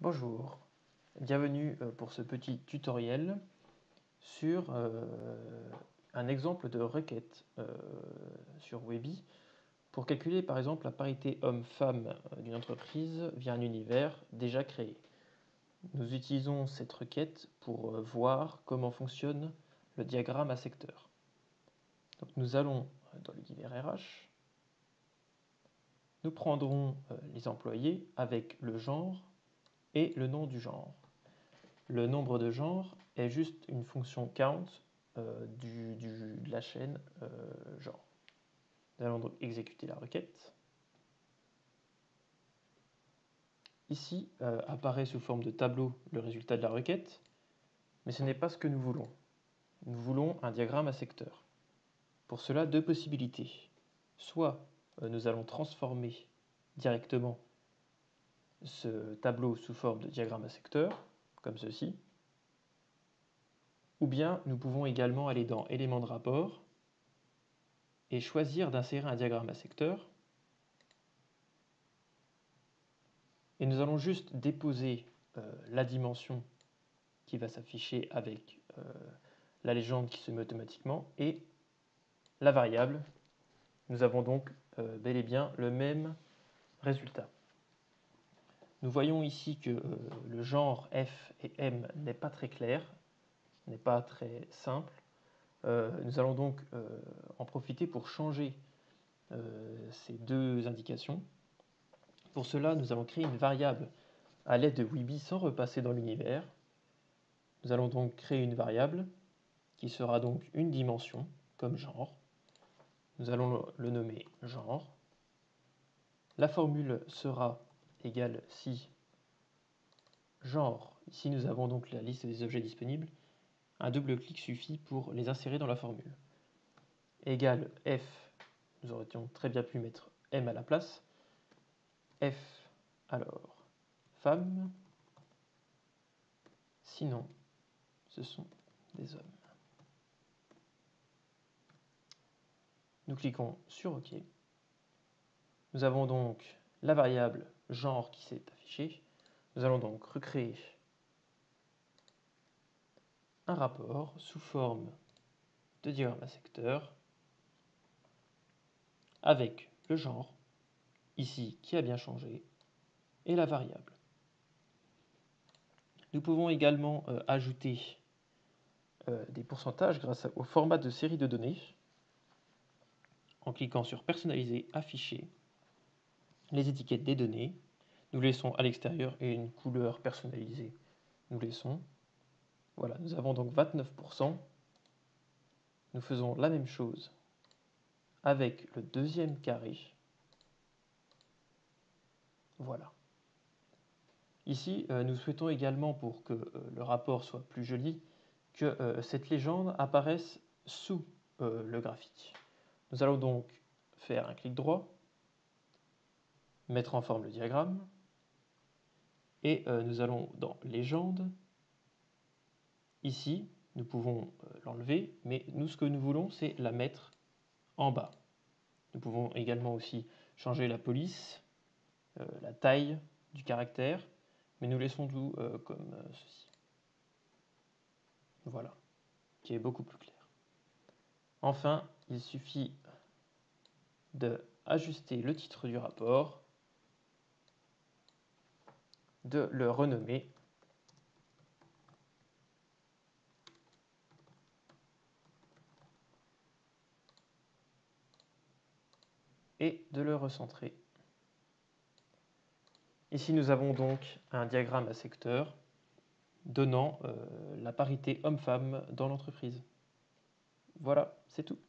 Bonjour, bienvenue pour ce petit tutoriel sur un exemple de requête sur Weeby pour calculer par exemple la parité homme-femme d'une entreprise via un univers déjà créé. Nous utilisons cette requête pour voir comment fonctionne le diagramme à secteur. Donc nous allons dans l'univers RH, nous prendrons les employés avec le genre et le nom du genre. Le nombre de genres est juste une fonction count de la chaîne genre. Nous allons donc exécuter la requête. Ici apparaît sous forme de tableau le résultat de la requête, mais ce n'est pas ce que nous voulons. Nous voulons un diagramme à secteur. Pour cela, deux possibilités. Soit nous allons transformer directement ce tableau sous forme de diagramme à secteur, comme ceci, ou bien nous pouvons également aller dans éléments de rapport et choisir d'insérer un diagramme à secteur. Et nous allons juste déposer la dimension qui va s'afficher avec la légende qui se met automatiquement et la variable. Nous avons donc bel et bien le même résultat. Nous voyons ici que le genre F et M n'est pas très clair, n'est pas très simple. Nous allons donc en profiter pour changer ces deux indications. Pour cela, nous allons créer une variable à l'aide de Weeby sans repasser dans l'univers. Nous allons donc créer une variable qui sera donc une dimension, comme genre. Nous allons le nommer genre. La formule sera égale si genre, ici nous avons donc la liste des objets disponibles, un double clic suffit pour les insérer dans la formule. Égale f, nous aurions très bien pu mettre m à la place. F, alors, femme, sinon ce sont des hommes. Nous cliquons sur OK. Nous avons donc la variable genre qui s'est affichée. Nous allons donc recréer un rapport sous forme de diagramme à secteur avec le genre, ici qui a bien changé, et la variable. Nous pouvons également ajouter des pourcentages grâce au format de série de données en cliquant sur personnaliser, afficher les étiquettes des données. Nous laissons à l'extérieur et une couleur personnalisée. Nous laissons. Voilà, nous avons donc 29%. Nous faisons la même chose avec le deuxième carré. Voilà. Ici, nous souhaitons également, pour que le rapport soit plus joli, que cette légende apparaisse sous le graphique. Nous allons donc faire un clic droit, mettre en forme le diagramme, et nous allons dans légende. Ici, nous pouvons l'enlever, mais nous, ce que nous voulons, c'est la mettre en bas. Nous pouvons également aussi changer la police, la taille du caractère, mais nous laissons tout comme ceci. Voilà, qui est beaucoup plus clair. Enfin, il suffit d'ajuster le titre du rapport, de le renommer et de le recentrer. Ici, nous avons donc un diagramme à secteur donnant la parité homme-femme dans l'entreprise. Voilà, c'est tout.